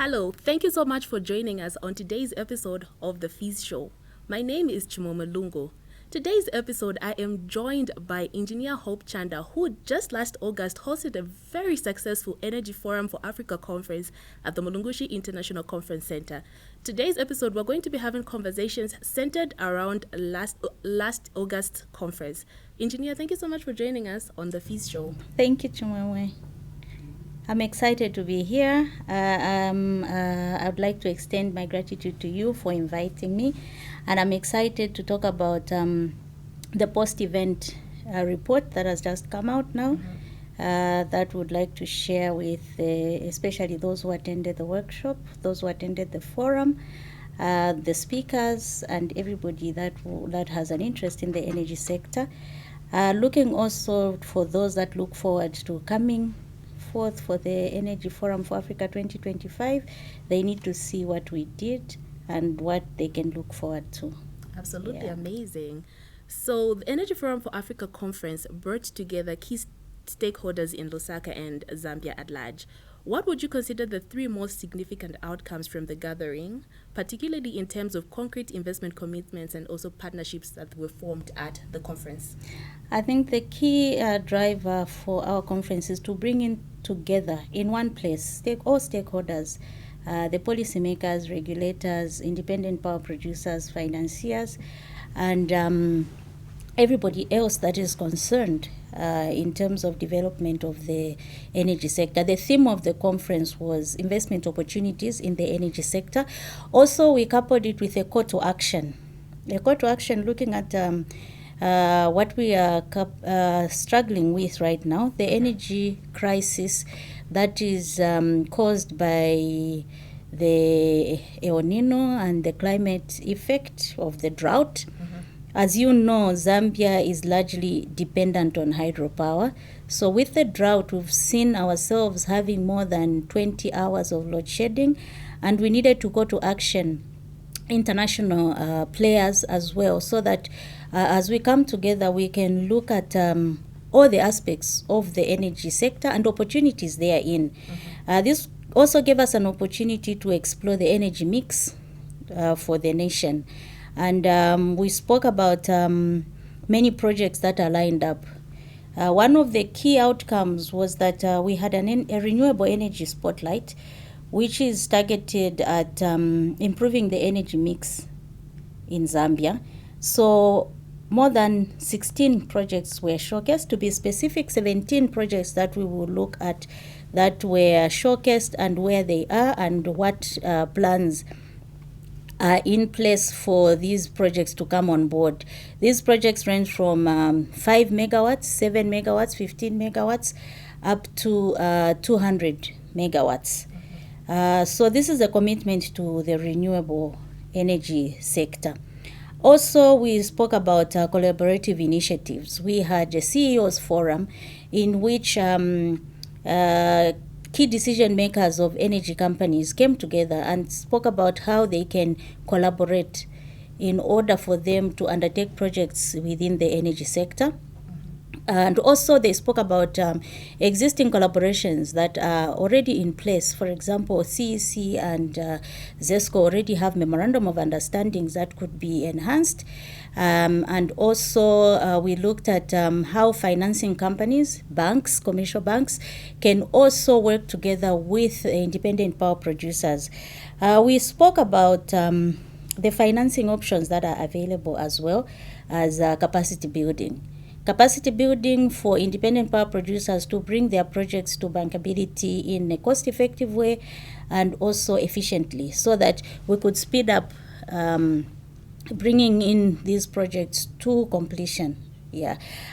Hello, thank you so much for joining us on today's episode of the FIZ Show. My name is Chimwemwe Lungu. Today's episode, I am joined by Engineer Hope Chanda, who just last August hosted a very successful Energy Forum for Africa conference at the 𝗪𝗁𝗁𝗁𝗁 International Conference Center. Today's episode, we're going to be having conversations centered around last August conference. Engineer, thank you so much for joining us on the FIZ Show. Thank you, Chimwemwe. I'm excited to be here. I would like to extend my gratitude to you for inviting me. And I'm excited to talk about the post-event report that has just come out now, that would like to share with especially those who attended the workshop, those who attended the forum, the speakers, and everybody that has an interest in the energy sector. Looking also for those that look forward to coming forth for the Energy Forum for Africa 2025, they need to see what we did and what they can look forward to. Absolutely amazing. So the Energy Forum for Africa conference brought together key stakeholders in Lusaka and Zambia at large. What would you consider the three most significant outcomes from the gathering, particularly in terms of concrete investment commitments and also partnerships that were formed at the conference? I think the key driver for our conference is to bring in together in one place all stakeholders, the policymakers, regulators, independent power producers, financiers, and everybody else that is concerned in terms of development of the energy sector. The theme of the conference was investment opportunities in the energy sector. Also, we coupled it with a call to action. A call to action looking at what we are struggling with right now, the energy crisis that is caused by the El Nino and the climate effect of the drought. As you know, Zambia is largely dependent on hydropower. So with the drought, we've seen ourselves having more than 20 hours of load shedding, and we needed to go to action, international players as well, so that as we come together, we can look at all the aspects of the energy sector and opportunities therein. This also gave us an opportunity to explore the energy mix for the nation. And we spoke about many projects that are lined up. One of the key outcomes was that we had a renewable energy spotlight, which is targeted at improving the energy mix in Zambia. So more than 16 projects were showcased. To be specific, 17 projects that we will look at that were showcased and where they are and what plans are in place for these projects to come on board. These projects range from 5 megawatts, 7 megawatts, 15 megawatts, up to 200 megawatts. So this is a commitment to the renewable energy sector. Also, we spoke about collaborative initiatives. We had a CEO's forum in which key decision makers of energy companies came together and spoke about how they can collaborate in order for them to undertake projects within the energy sector. And also they spoke about existing collaborations that are already in place. For example, CEC and ZESCO already have memorandum of understandings that could be enhanced. And also we looked at how financing companies, banks, commercial banks, can also work together with independent power producers. We spoke about the financing options that are available as well as capacity building. Capacity building for independent power producers to bring their projects to bankability in a cost-effective way and also efficiently, so that we could speed up bringing in these projects to completion.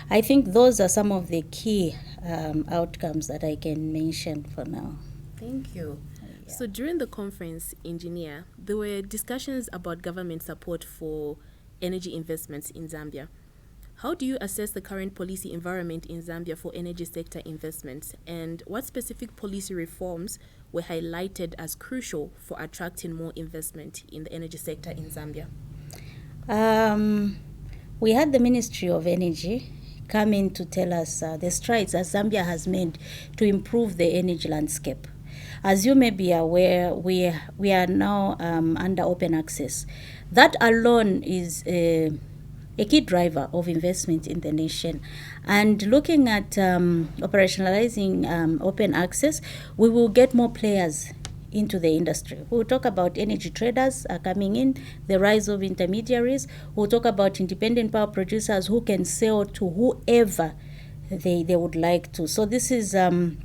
I think those are some of the key outcomes that I can mention for now. Thank you. So during the conference, Engineer, there were discussions about government support for energy investments in Zambia. How do you assess the current policy environment in Zambia for energy sector investments, and what specific policy reforms were highlighted as crucial for attracting more investment in the energy sector in Zambia? We had the Ministry of Energy come in to tell us the strides that Zambia has made to improve the energy landscape. as you may be aware, we are now under open access. That alone is a key driver of investment in the nation. And looking at operationalizing open access, we will get more players into the industry. We'll talk about energy traders coming in, the rise of intermediaries. We'll talk about independent power producers who can sell to whoever they would like to. So this is a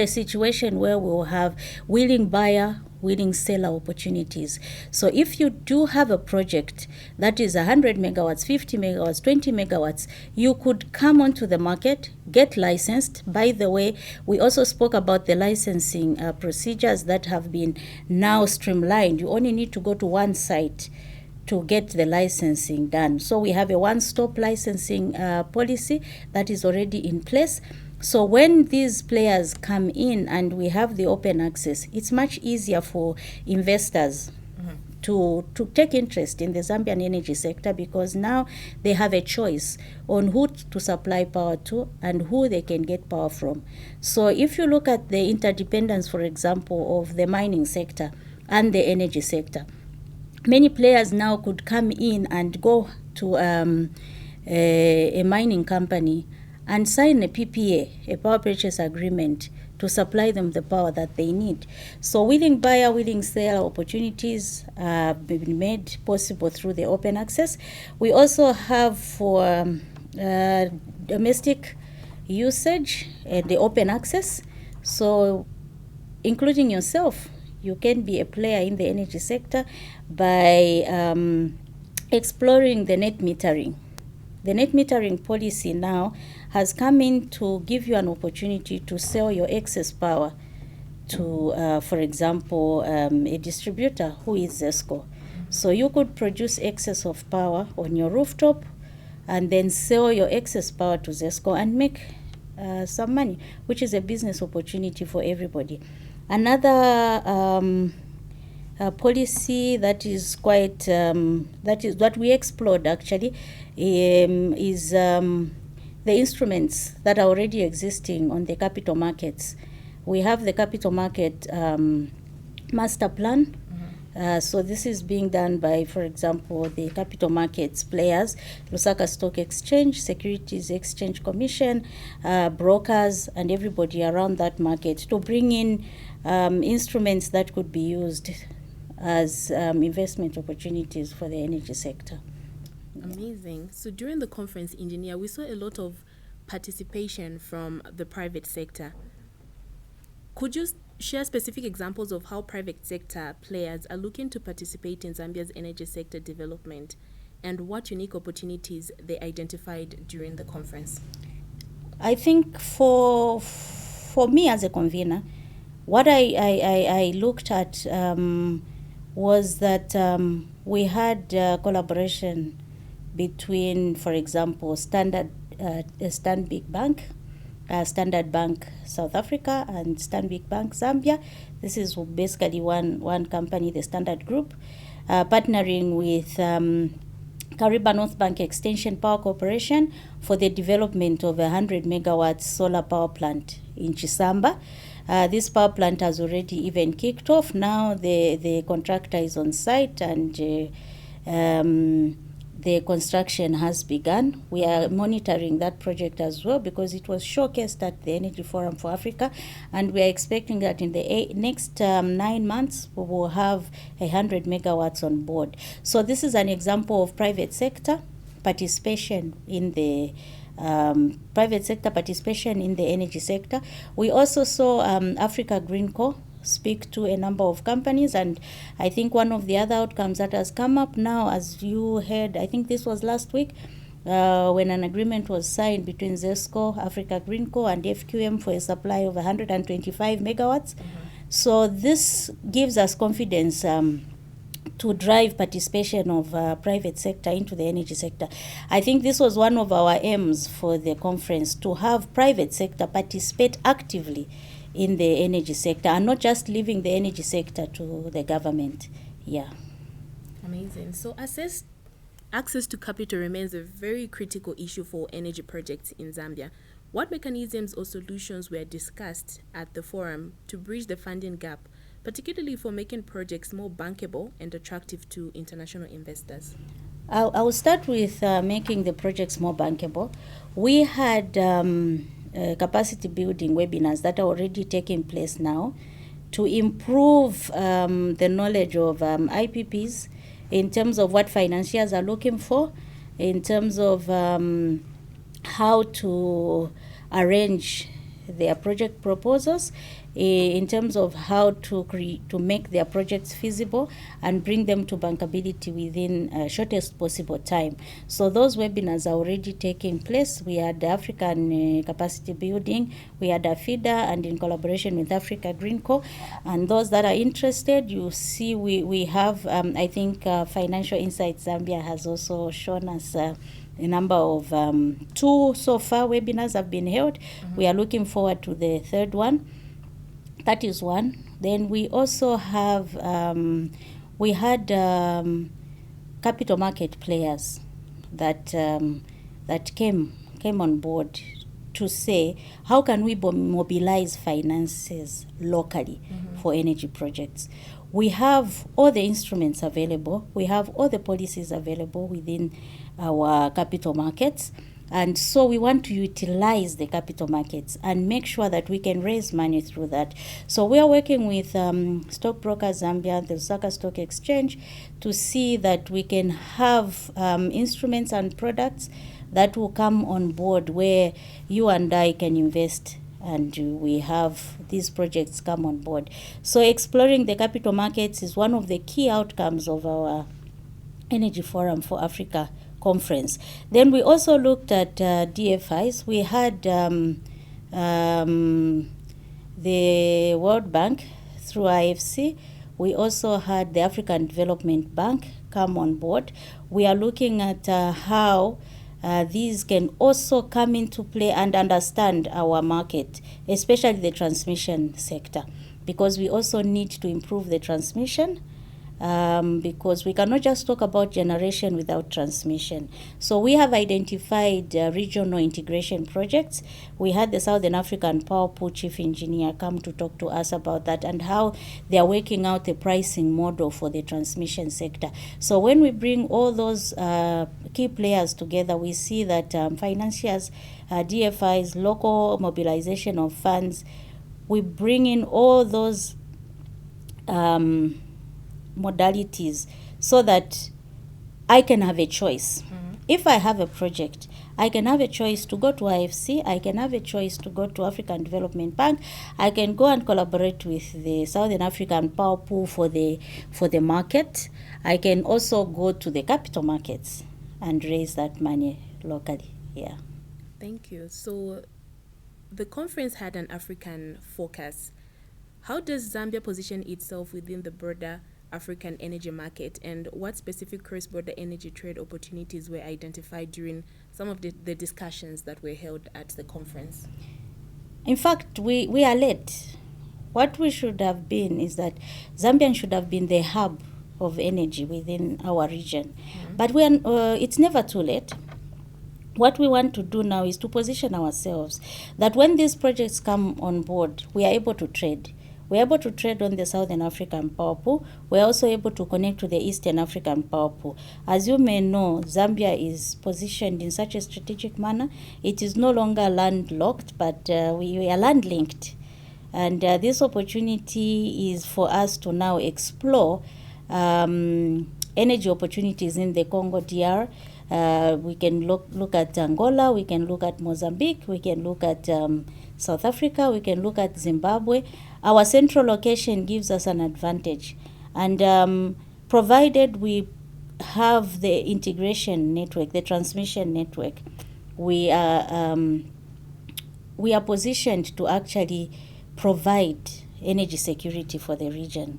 situation where we'll have willing buyer, willing seller opportunities. So if you do have a project that is 100 megawatts, 50 megawatts, 20 megawatts, you could come onto the market, get licensed. By the way, we also spoke about the licensing procedures that have been now streamlined. You only need to go to one site to get the licensing done. So we have a one-stop licensing policy that is already in place. So when these players come in and we have the open access, it's much easier for investors to take interest in the Zambian energy sector, because now they have a choice on who to supply power to and who they can get power from. So if you look at the interdependence, for example, of the mining sector and the energy sector, many players now could come in and go to a mining company and sign a PPA, a power purchase agreement, to supply them the power that they need. So willing buyer, willing seller opportunities have been made possible through the open access. We also have for domestic usage the open access. So including yourself, you can be a player in the energy sector by exploring the net metering. The net metering policy now has come in to give you an opportunity to sell your excess power to, for example, a distributor who is ZESCO. So you could produce excess of power on your rooftop and then sell your excess power to ZESCO and make some money, which is a business opportunity for everybody. Another policy that is quite that we explored actually is the instruments that are already existing on the capital markets. We have the capital market master plan. So this is being done by, for example, the capital markets players, Lusaka Stock Exchange, Securities Exchange Commission, brokers, and everybody around that market to bring in instruments that could be used as investment opportunities for the energy sector. Amazing. So during the conference, Engineer, we saw a lot of participation from the private sector. Could you share specific examples of how private sector players are looking to participate in Zambia's energy sector development and what unique opportunities they identified during the conference? I think for me as a convener, what I looked at was that we had collaboration between, for example, Standard Bank, Standard Bank South Africa, and Stanbic Bank Zambia. This is basically one company, the Standard Group, partnering with Kariba North Bank Extension Power Corporation for the development of a 100 megawatt solar power plant in Chisamba. This power plant has already even kicked off. Now the contractor is on site and the construction has begun. We are monitoring that project as well because it was showcased at the Energy Forum for Africa, and we are expecting that in the next 9 months we will have 100 megawatts on board. So this is an example of private sector participation in the energy sector. We also saw Africa Green Co speak to a number of companies, and I think one of the other outcomes that has come up now, as you heard, I think this was last week, when an agreement was signed between ZESCO, Africa Green Co, and FQM for a supply of 125 megawatts. So this gives us confidence to drive participation of private sector into the energy sector. I think this was one of our aims for the conference, to have private sector participate actively in the energy sector and not just leaving the energy sector to the government. Yeah. Amazing. So access to capital remains a very critical issue for energy projects in Zambia. What mechanisms or solutions were discussed at the forum to bridge the funding gap, particularly for making projects more bankable and attractive to international investors? I will start with making the projects more bankable. We had capacity building webinars that are already taking place now to improve the knowledge of IPPs in terms of what financiers are looking for, in terms of how to arrange their project proposals, in terms of how to make their projects feasible and bring them to bankability within shortest possible time. So those webinars are already taking place. We had African capacity building, we had FIZ, and in collaboration with Africa Green Co. And those that are interested, you see we have, I think Financial Insights Zambia has also shown us a number of 2 so far webinars have been held. We are looking forward to the third one. That is one. Then we also have, we had capital market players that came on board to say, how can we mobilize finances locally for energy projects? We have all the instruments available. We have all the policies available within our capital markets. And so we want to utilize the capital markets and make sure that we can raise money through that. So we are working with Stockbrokers Zambia, the Lusaka Stock Exchange, to see that we can have instruments and products that will come on board where you and I can invest and we have these projects come on board. So exploring the capital markets is one of the key outcomes of our Energy Forum for Africa conference. Then we also looked at DFIs. We had the World Bank through IFC. We also had the African Development Bank come on board. We are looking at how these can also come into play and understand our market, especially the transmission sector, because we also need to improve the transmission. Because we cannot just talk about generation without transmission. So we have identified regional integration projects. We had the Southern African Power Pool Chief Engineer come to talk to us about that and how they are working out a pricing model for the transmission sector. So when we bring all those key players together, we see that financiers, DFIs, local mobilization of funds, we bring in all those modalities so that I can have a choice. If I have a project, I can have a choice to go to IFC, I can have a choice to go to African Development Bank, I can go and collaborate with the Southern African Power Pool for the market. I can also go to the capital markets and raise that money locally. Yeah. Thank you. So the conference had an African focus. How does Zambia position itself within the broader African energy market, and what specific cross-border energy trade opportunities were identified during some of the discussions that were held at the conference? In fact, we are late. What we should have been is that Zambia should have been the hub of energy within our region. But it's never too late. What we want to do now is to position ourselves that when these projects come on board, we are able to trade. We're able to trade on the Southern African Power Pool. We're also able to connect to the Eastern African Power Pool. As you may know, Zambia is positioned in such a strategic manner. It is no longer landlocked, but we are land-linked. And this opportunity is for us to now explore energy opportunities in the Congo DR. We can look at Angola, we can look at Mozambique, we can look at South Africa, we can look at Zimbabwe. Our central location gives us an advantage. And provided we have the integration network, the transmission network, we are positioned to actually provide energy security for the region.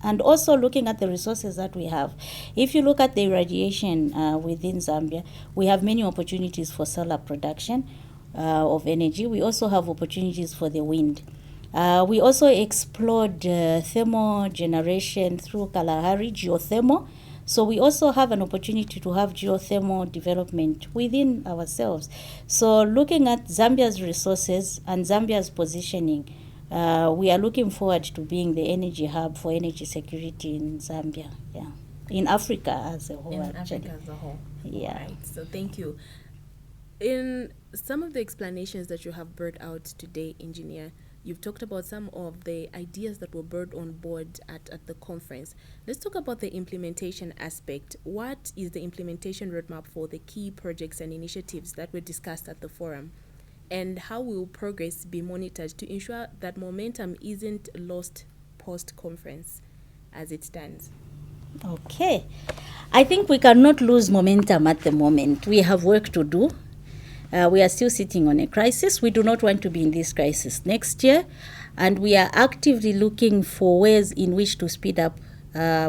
And also looking at the resources that we have. If you look at the irradiation within Zambia, we have many opportunities for solar production of energy. We also have opportunities for the wind. We also explored thermal generation through Kalahari geothermal. So we also have an opportunity to have geothermal development within ourselves. So looking at Zambia's resources and Zambia's positioning, we are looking forward to being the energy hub for energy security in Zambia, in Africa as a whole. In Africa as a whole. Yeah. Right. So thank you. In some of the explanations that you have brought out today, Engineer, you've talked about some of the ideas that were brought on board at the conference. Let's talk about the implementation aspect. What is the implementation roadmap for the key projects and initiatives that were discussed at the forum? And how will progress be monitored to ensure that momentum isn't lost post-conference as it stands? Okay. I think we cannot lose momentum at the moment. We have work to do. We are still sitting on a crisis. We do not want to be in this crisis next year. And we are actively looking for ways in which to speed up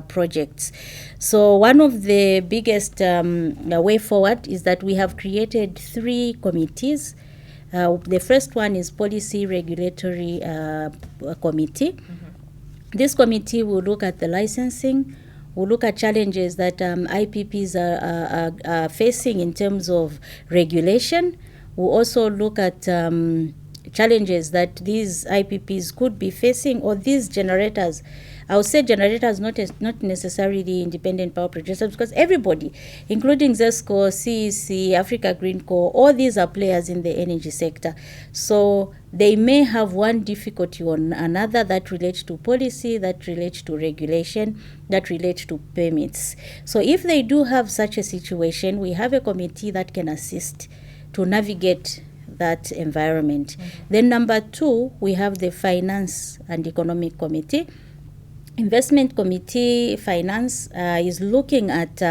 projects. So one of the biggest way forward is that we have created 3 committees. The first one is Policy Regulatory Committee. This committee will look at the licensing, will look at challenges that IPPs are facing in terms of regulation. We'll also look at challenges that these IPPs could be facing, or these generators. I would say generators, not necessarily independent power producers, because everybody, including ZESCO, CEC, Africa Green Co., all these are players in the energy sector. So they may have one difficulty or another that relates to policy, that relates to regulation, that relates to permits. So if they do have such a situation, we have a committee that can assist to navigate that environment. Then number 2, we have the Finance and Economic Committee. Investment Committee Finance is looking at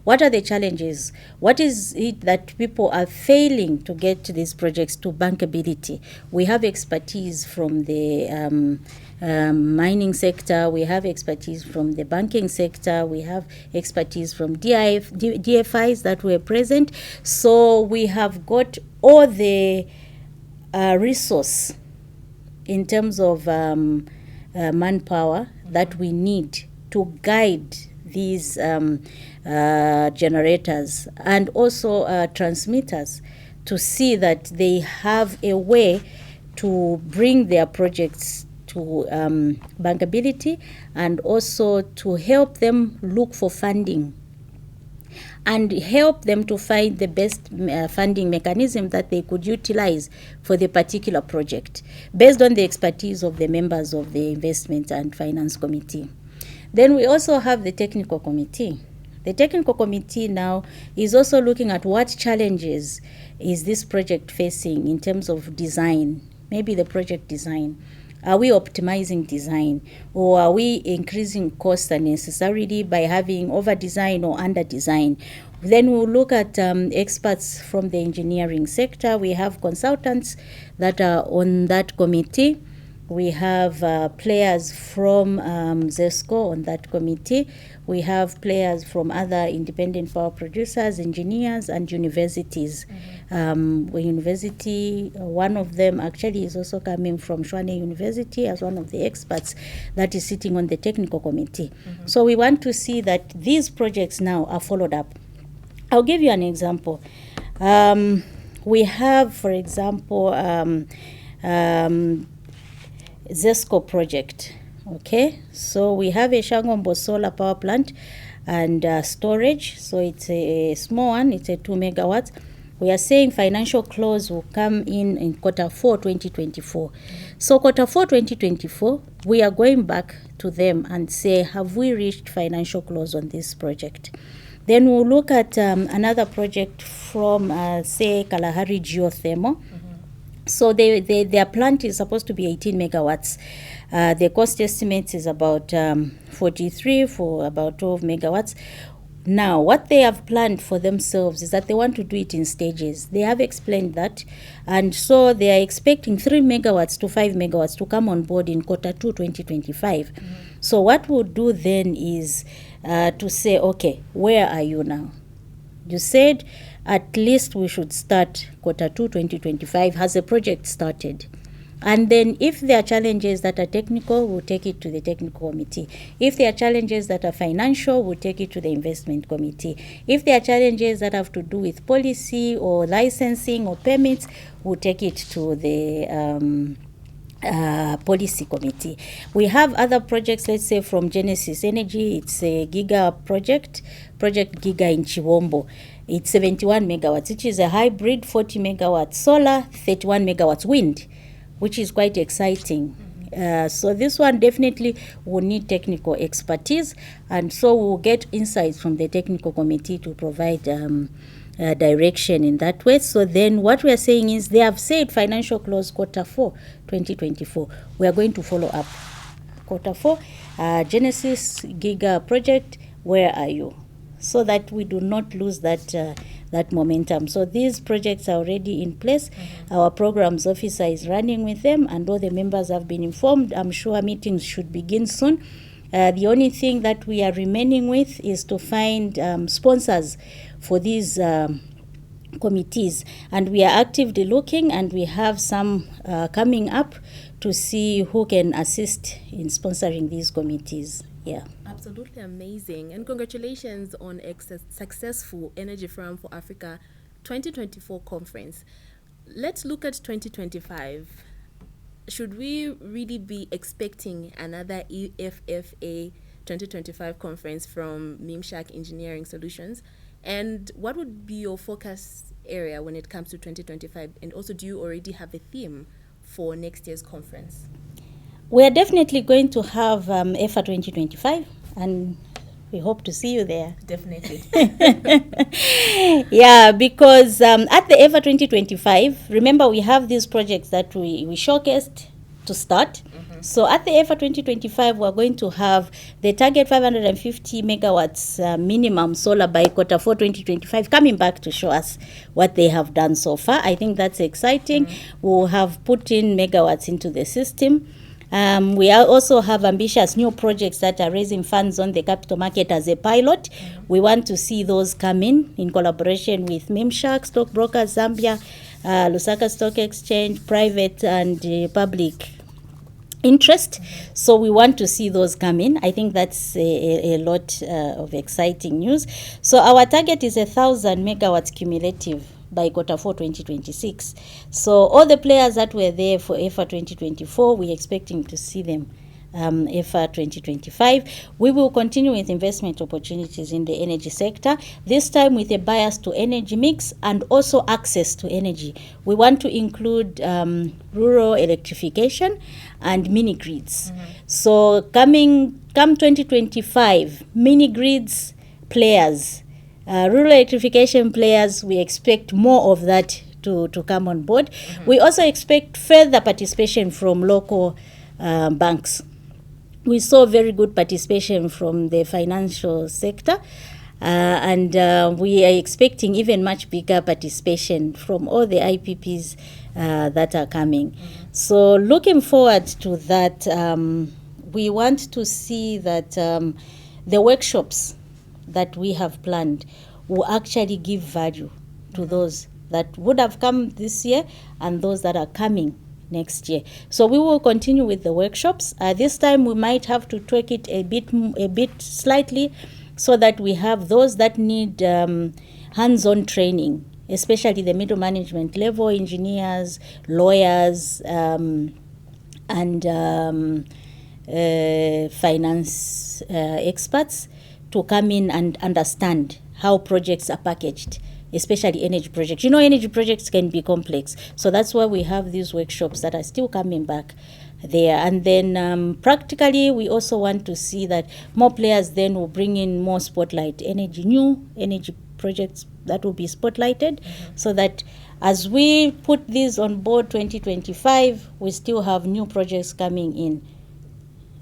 what are the challenges, what is it that people are failing to get to these projects to bankability. We have expertise from the mining sector, we have expertise from the banking sector, we have expertise from DFIs that were present. So we have got all the resource in terms of manpower that we need to guide these generators and also transmitters to see that they have a way to bring their projects to bankability, and also to help them look for funding and help them to find the best funding mechanism that they could utilize for the particular project, based on the expertise of the members of the Investment and Finance Committee. Then we also have the Technical Committee. The Technical Committee now is also looking at what challenges is this project facing in terms of design, maybe the project design. Are we optimizing design, or are we increasing costs unnecessarily by having over-design or under-design? Then we'll look at experts from the engineering sector. We have consultants that are on that committee. We have players from ZESCO on that committee. We have players from other independent power producers, engineers, and universities. One of them actually is also coming from Tshwane University as one of the experts that is sitting on the technical committee. So we want to see that these projects now are followed up. I'll give you an example. We have, for example, ZESCO project. Okay, so we have a Shangombo solar power plant and storage. So it's a small one, it's a 2 megawatts. We are saying financial close will come in quarter 4 2024. So quarter 4 2024, we are going back to them and say, have we reached financial close on this project? Then we'll look at another project from, say, Kalahari Geothermal. So their plant is supposed to be 18 megawatts. The cost estimate is about 43 for about 12 megawatts. Now, what they have planned for themselves is that they want to do it in stages. They have explained that. And so they are expecting 3 megawatts to 5 megawatts to come on board in quarter 2 2025. So what we'll do then is to say, okay, where are you now? You said at least we should start quarter 2 2025. Has the project started? And then if there are challenges that are technical, we'll take it to the technical committee. If there are challenges that are financial, we'll take it to the investment committee. If there are challenges that have to do with policy or licensing or permits, we'll take it to the policy committee. We have other projects, let's say from Genesis Energy. It's a giga project giga in Chiwombo. It's 71 megawatts, which is a hybrid 40 megawatts solar, 31 megawatts wind, which is quite exciting. So this one definitely will need technical expertise, and so we'll get insights from the technical committee to provide direction in that way. So then what we are saying is, they have said financial close Q4 2024. We are going to follow up. Q4, Genesis Giga project, where are you? So that we do not lose that momentum. So these projects are already in place. Our programs officer is running with them, and all the members have been informed. I'm sure meetings should begin soon. The only thing that we are remaining with is to find sponsors for these committees, and we are actively looking, and we have some coming up to see who can assist in sponsoring these committees. Yeah. Absolutely amazing. And congratulations on a successful Energy Forum for Africa 2024 conference. Let's look at 2025. Should we really be expecting another EFFA 2025 conference from Mimshach Engineering Solutions? And what would be your focus area when it comes to 2025? And also, do you already have a theme for next year's conference? We are definitely going to have EFA 2025, and we hope to see you there. Definitely. Yeah, because at the EFA 2025, remember we have these projects that we showcased to start. So at the EFA 2025, we're going to have the target 550 megawatts minimum solar by Q4 2025 coming back to show us what they have done so far. I think that's exciting. We'll have put in megawatts into the system. We also have ambitious new projects that are raising funds on the capital market as a pilot. We want to see those come in collaboration with Mimshach, stockbrokers, Zambia, Lusaka Stock Exchange, private and public interest. So we want to see those come in. I think that's a lot of exciting news. So our target is 1,000 megawatts cumulative by Q4 2026. So all the players that were there for EFA 2024, we're expecting to see them EFA 2025. We will continue with investment opportunities in the energy sector, this time with a bias to energy mix and also access to energy. We want to include rural electrification and mini grids. So come 2025, mini grids players, rural electrification players, we expect more of that to come on board. We also expect further participation from local banks. We saw very good participation from the financial sector, and we are expecting even much bigger participation from all the IPPs that are coming. So looking forward to that, we want to see that the workshops that we have planned will actually give value to those that would have come this year and those that are coming next year. So we will continue with the workshops. This time we might have to tweak it a bit slightly, so that we have those that need hands-on training, especially the middle management level, engineers, lawyers, and finance experts, to come in and understand how projects are packaged, especially energy projects. You know, energy projects can be complex. So that's why we have these workshops that are still coming back there. And then practically, we also want to see that more players then will bring in more spotlight new energy projects that will be spotlighted, so that as we put these on board 2025, we still have new projects coming in.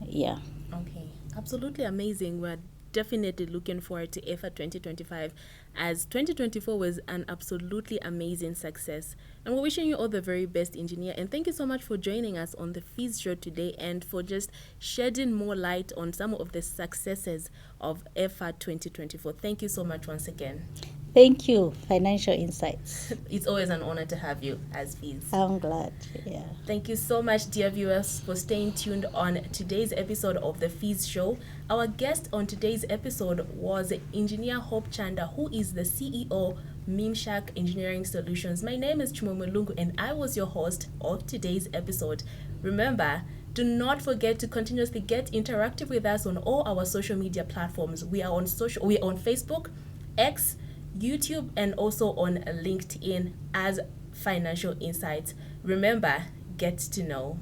Yeah. Okay. Absolutely amazing. We're definitely looking forward to EFA 2025, as 2024 was an absolutely amazing success. And we're wishing you all the very best, Engineer. And thank you so much for joining us on the FIZ show today, and for just shedding more light on some of the successes of EFA 2024. Thank you so much once again. Thank you, Financial Insights. It's always an honor to have you as FIZ. I'm glad, yeah. Thank you so much, dear viewers, for staying tuned on today's episode of the FIZ Show. Our guest on today's episode was Engineer Hope Chanda, who is the CEO, Mimshach Engineering Solutions. My name is Chimwemwe Lungu, and I was your host of today's episode. Remember, do not forget to continuously get interactive with us on all our social media platforms. We are on Facebook, X, YouTube, and also on LinkedIn as Financial Insights. Remember, get to know.